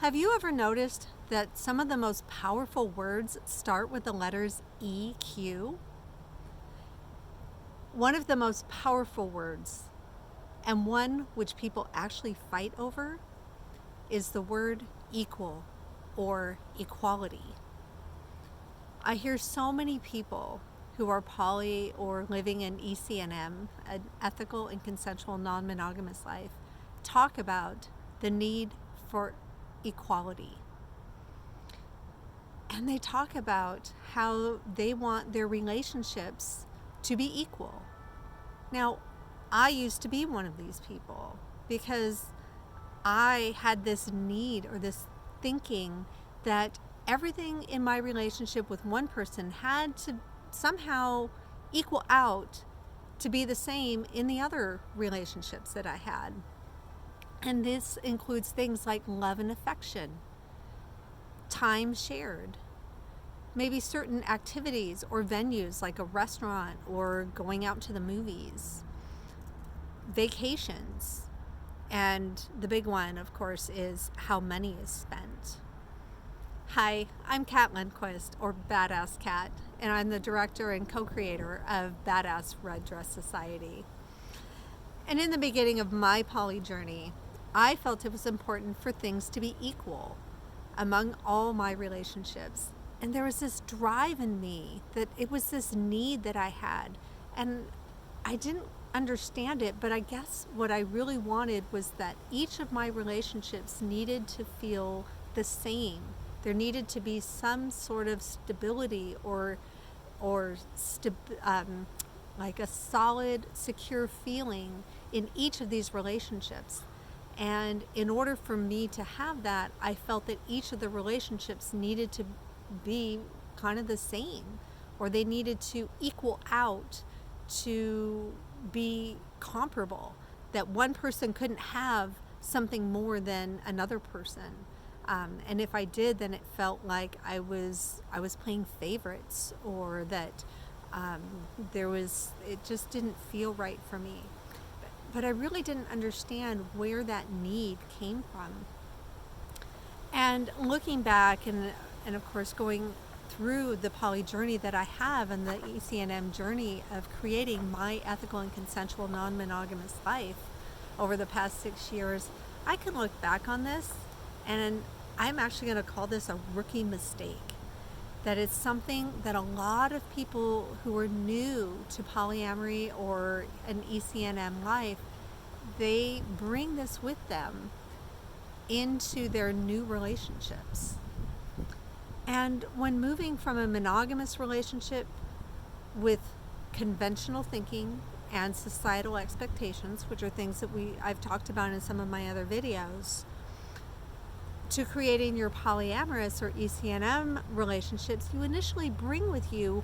Have you ever noticed that some of the most powerful words start with the letters EQ? One of the most powerful words, and one which people actually fight over, is the word equal or equality. I hear so many people who are poly or living in ECNM, an ethical and consensual non-monogamous life, talk about the need for equality. And they talk about how they want their relationships to be equal. Now, I used to be one of these people because I had this need or this thinking that everything in my relationship with one person had to somehow equal out to be the same in the other relationships that I had. And this includes things like love and affection, time shared, maybe certain activities or venues like a restaurant or going out to the movies, vacations, and the big one, of course, is how money is spent. Hi, I'm Kat Lundquist, or Badass Kat, and I'm the director and co-creator of Badass Red Dress Society. And in the beginning of my poly journey, I felt it was important for things to be equal among all my relationships. And there was this drive in me that it was this need that I had. And I didn't understand it, but I guess what I really wanted was that each of my relationships needed to feel the same. There needed to be some sort of stability or like a solid, secure feeling in each of these relationships. And in order for me to have that, I felt that each of the relationships needed to be kind of the same, or they needed to equal out to be comparable, that one person couldn't have something more than another person. And if I did, then it felt like I was playing favorites, or that it just didn't feel right for me. But I really didn't understand where that need came from. And looking back and of course going through the poly journey that I have and the ECNM journey of creating my ethical and consensual non-monogamous life over the past 6 years, I can look back on this and I'm actually going to call this a rookie mistake. That it's something that a lot of people who are new to polyamory or an ECNM life, they bring this with them into their new relationships. And when moving from a monogamous relationship with conventional thinking and societal expectations, which are things that I've talked about in some of my other videos, to creating your polyamorous or ECNM relationships, you initially bring with you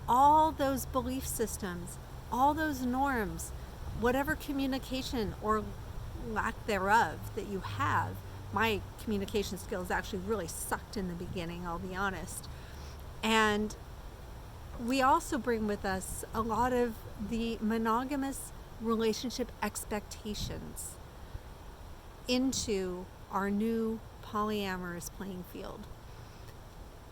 all those belief systems, all those norms, whatever communication or lack thereof that you have. My communication skills actually really sucked in the beginning, I'll be honest. And we also bring with us a lot of the monogamous relationship expectations into our new polyamorous playing field.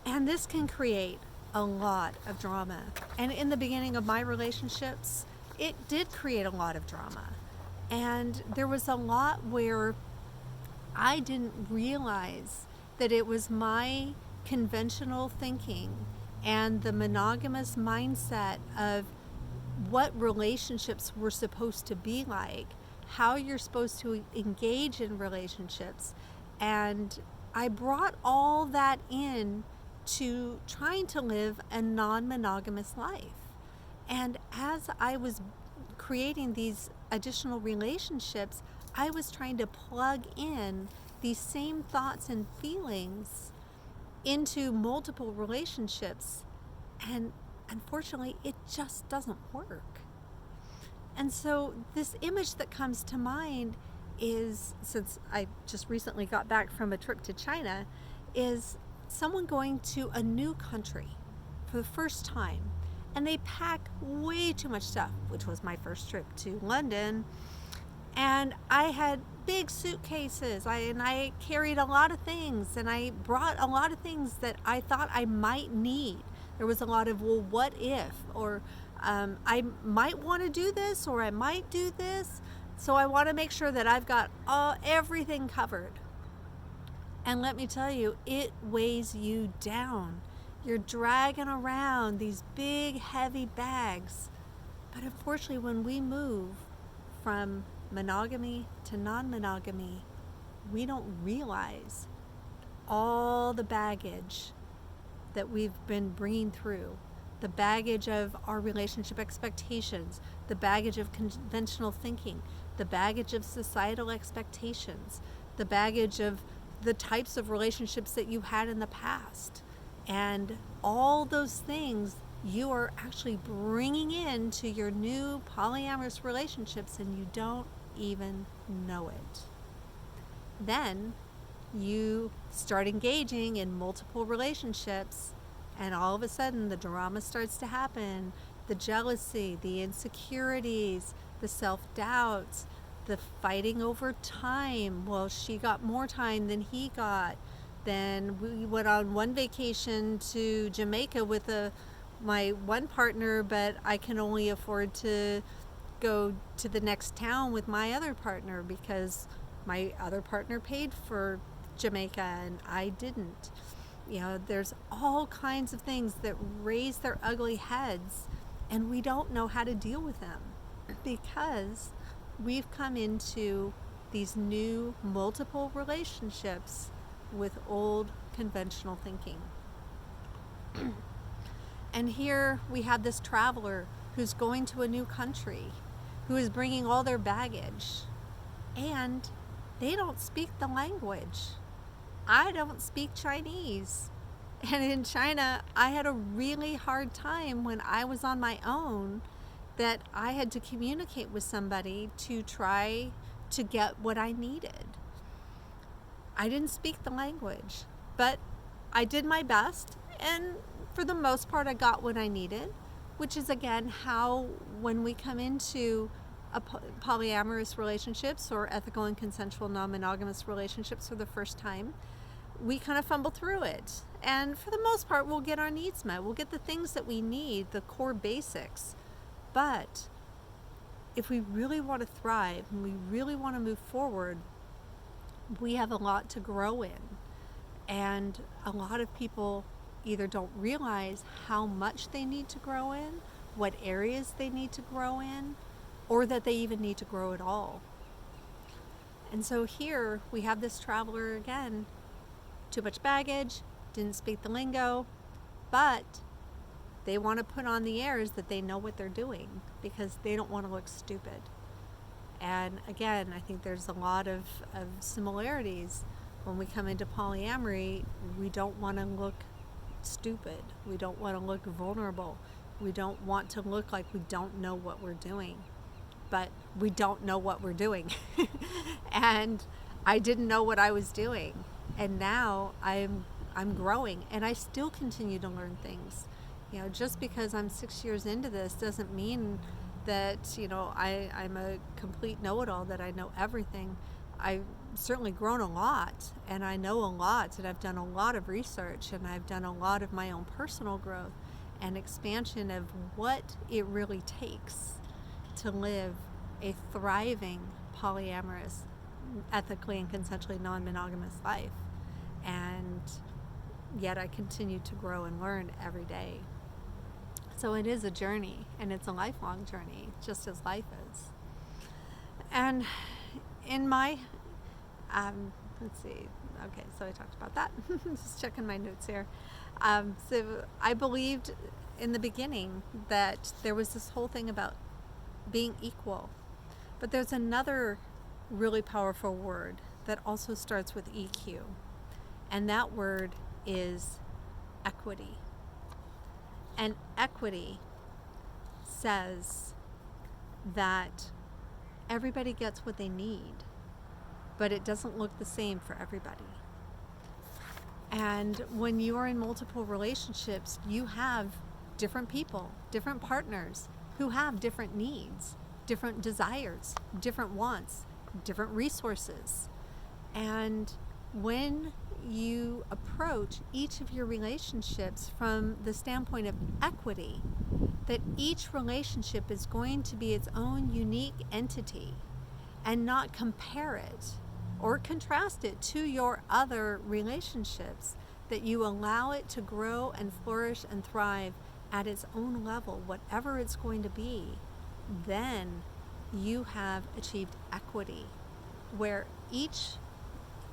And this can create a lot of drama. And in the beginning of my relationships, it did create a lot of drama. And there was a lot where I didn't realize that it was my conventional thinking and the monogamous mindset of what relationships were supposed to be like, how you're supposed to engage in relationships. And I brought all that in to trying to live a non-monogamous life. And as I was creating these additional relationships, I was trying to plug in these same thoughts and feelings into multiple relationships. And unfortunately, it just doesn't work. And so this image that comes to mind is, since I just recently got back from a trip to China, is someone going to a new country for the first time, and they pack way too much stuff, which was my first trip to London. And I had big suitcases. I carried a lot of things, and I brought a lot of things that I thought I might need. There was a lot of, well, what if? Or I might want to do this, or I might do this. So I want to make sure that I've got everything covered. And let me tell you, it weighs you down. You're dragging around these big, heavy bags. But unfortunately, when we move from monogamy to non-monogamy, we don't realize all the baggage that we've been bringing through. The baggage of our relationship expectations, the baggage of conventional thinking, the baggage of societal expectations, the baggage of the types of relationships that you had in the past. And all those things you are actually bringing into your new polyamorous relationships, and you don't even know it. Then you start engaging in multiple relationships, and all of a sudden the drama starts to happen. The jealousy, the insecurities, the self-doubts, the fighting over time. Well, she got more time than he got. Then we went on one vacation to Jamaica with my one partner, but I can only afford to go to the next town with my other partner because my other partner paid for Jamaica and I didn't. There's all kinds of things that raise their ugly heads, and we don't know how to deal with them because we've come into these new multiple relationships with old conventional thinking. And here we have this traveler who's going to a new country, who is bringing all their baggage, and they don't speak the language. I don't speak Chinese. And in China, I had a really hard time when I was on my own, that I had to communicate with somebody to try to get what I needed. I didn't speak the language, but I did my best, and for the most part I got what I needed, which is again how, when we come into polyamorous relationships or ethical and consensual non-monogamous relationships for the first time, we kind of fumble through it. And for the most part, we'll get our needs met. We'll get the things that we need, the core basics. But if we really want to thrive and we really want to move forward, we have a lot to grow in. And a lot of people either don't realize how much they need to grow in, what areas they need to grow in, or that they even need to grow at all. And so here we have this traveler again, too much baggage, didn't speak the lingo, but they want to put on the airs that they know what they're doing because they don't want to look stupid. And again, I think there's a lot of similarities. When we come into polyamory, we don't want to look stupid. We don't want to look vulnerable. We don't want to look like we don't know what we're doing. But we don't know what we're doing. And I didn't know what I was doing. And now I'm growing, and I still continue to learn things. Just because I'm 6 years into this doesn't mean that, I'm a complete know-it-all, that I know everything. I've certainly grown a lot, and I know a lot, and I've done a lot of research, and I've done a lot of my own personal growth and expansion of what it really takes to live a thriving polyamorous, ethically and consensually non-monogamous life. And yet I continue to grow and learn every day. So it is a journey, and it's a lifelong journey, just as life is. And in my, let's see, okay, so I talked about that. Just checking my notes here. So I believed in the beginning that there was this whole thing about being equal. But there's another really powerful word that also starts with EQ. And that word is equity. And equity says that everybody gets what they need, but it doesn't look the same for everybody. And when you are in multiple relationships, you have different people, different partners who have different needs. different desires, different wants, different resources. And when you approach each of your relationships from the standpoint of equity, that each relationship is going to be its own unique entity and not compare it or contrast it to your other relationships, that you allow it to grow and flourish and thrive at its own level, whatever it's going to be, then you have achieved equity, where each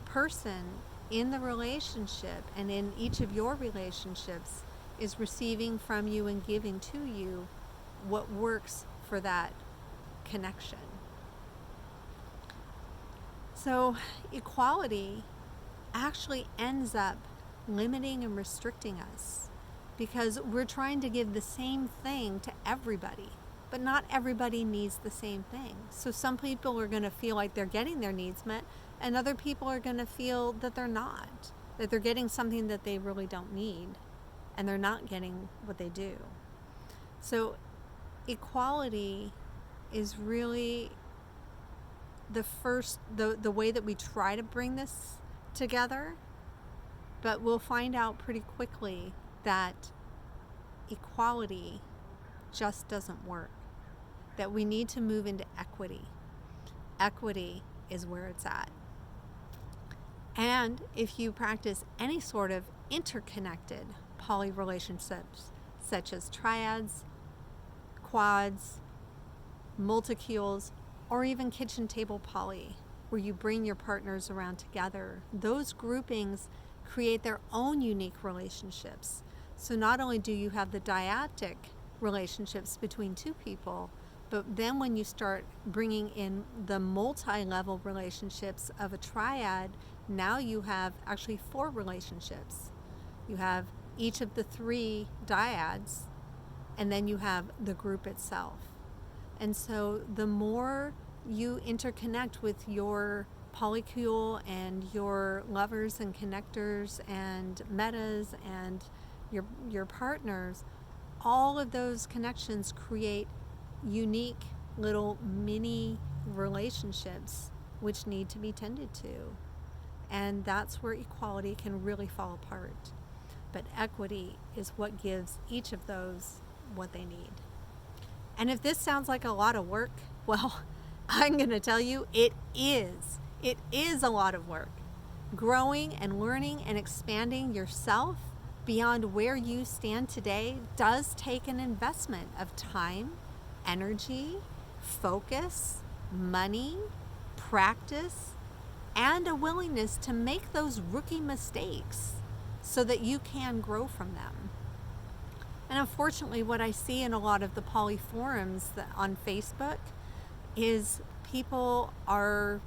person in the relationship and in each of your relationships is receiving from you and giving to you what works for that connection. So equality actually ends up limiting and restricting us, because we're trying to give the same thing to everybody, but not everybody needs the same thing. So some people are going to feel like they're getting their needs met, and other people are going to feel that they're not, that they're getting something that they really don't need, and they're not getting what they do. So equality is really the way that we try to bring this together, but we'll find out pretty quickly that equality just doesn't work, that we need to move into equity. Equity is where it's at. And if you practice any sort of interconnected poly relationships, such as triads, quads, multicules, or even kitchen table poly, where you bring your partners around together, those groupings create their own unique relationships. So not only do you have the dyadic relationships between two people, but then when you start bringing in the multi-level relationships of a triad, now you have actually 4 relationships. You have each of the 3 dyads, and then you have the group itself. And so the more you interconnect with your polycule and your lovers and connectors and metas and your partners, all of those connections create unique little mini relationships which need to be tended to. And that's where equality can really fall apart. But equity is what gives each of those what they need. And if this sounds like a lot of work, well, I'm going to tell you it is. It is a lot of work. Growing and learning and expanding yourself beyond where you stand today does take an investment of time, energy, focus, money, practice, and a willingness to make those rookie mistakes so that you can grow from them. And unfortunately, what I see in a lot of the poly forums on Facebook is people are,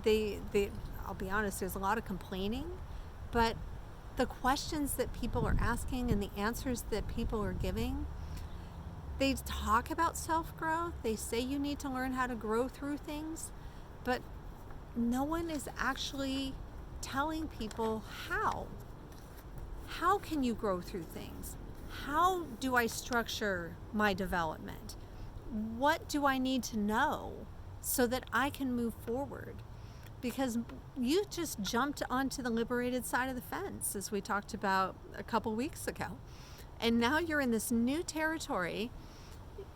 I'll be honest, there's a lot of complaining, but the questions that people are asking and the answers that people are giving, they talk about self-growth. They say you need to learn how to grow through things, but no one is actually telling people how. How can you grow through things? How do I structure my development? What do I need to know so that I can move forward? Because you just jumped onto the liberated side of the fence, as we talked about a couple weeks ago. And now you're in this new territory.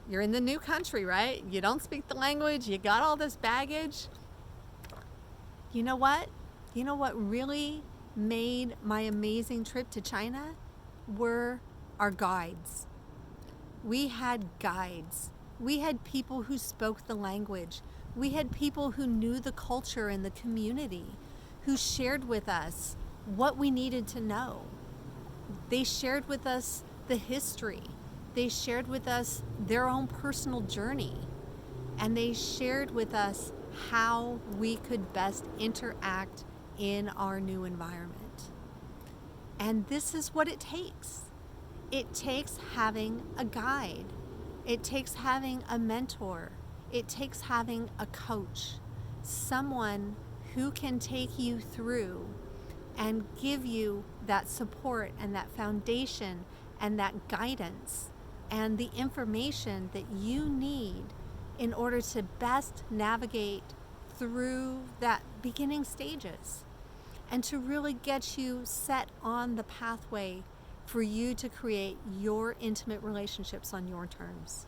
You're in the new country, right? You don't speak the language. You got all this baggage. You know what? You know what really made my amazing trip to China? Were our guides. We had guides. We had people who spoke the language. We had people who knew the culture and the community, who shared with us what we needed to know. They shared with us the history. They shared with us their own personal journey. And they shared with us how we could best interact in our new environment. And this is what it takes. It takes having a guide. It takes having a mentor. It takes having a coach, someone who can take you through and give you that support and that foundation and that guidance and the information that you need in order to best navigate through that beginning stages and to really get you set on the pathway for you to create your intimate relationships on your terms.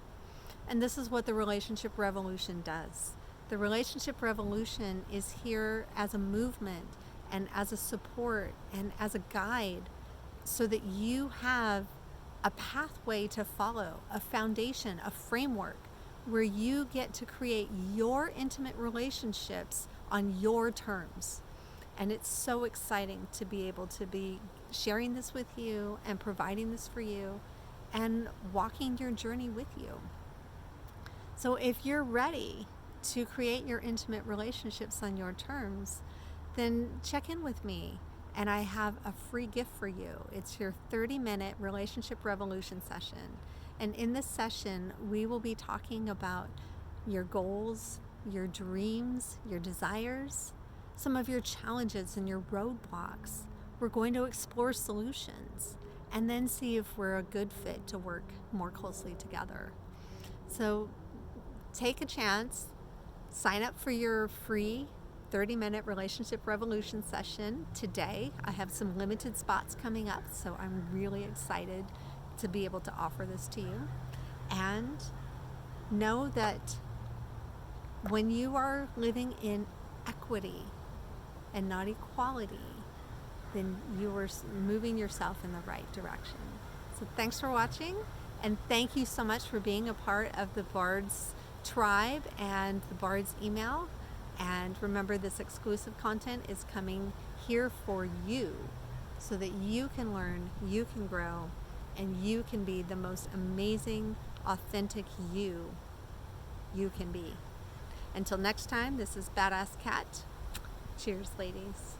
And this is what the Relationship Revolution does. The Relationship Revolution is here as a movement and as a support and as a guide so that you have a pathway to follow, a foundation, a framework where you get to create your intimate relationships on your terms. And it's so exciting to be able to be sharing this with you and providing this for you and walking your journey with you. So if you're ready to create your intimate relationships on your terms, then check in with me. And I have a free gift for you. It's your 30-minute Relationship Revolution session. And in this session, we will be talking about your goals, your dreams, your desires, some of your challenges and your roadblocks. We're going to explore solutions and then see if we're a good fit to work more closely together. So take a chance, sign up for your free 30-minute Relationship Revolution session today. I have some limited spots coming up, so I'm really excited to be able to offer this to you. And know that when you are living in equity and not equality, then you are moving yourself in the right direction. So thanks for watching, and thank you so much for being a part of the Bards tribe and the Bards email. And remember, this exclusive content is coming here for you so that you can learn, you can grow, and you can be the most amazing, authentic you can be. Until next time, this is Badass Cat. Cheers, ladies.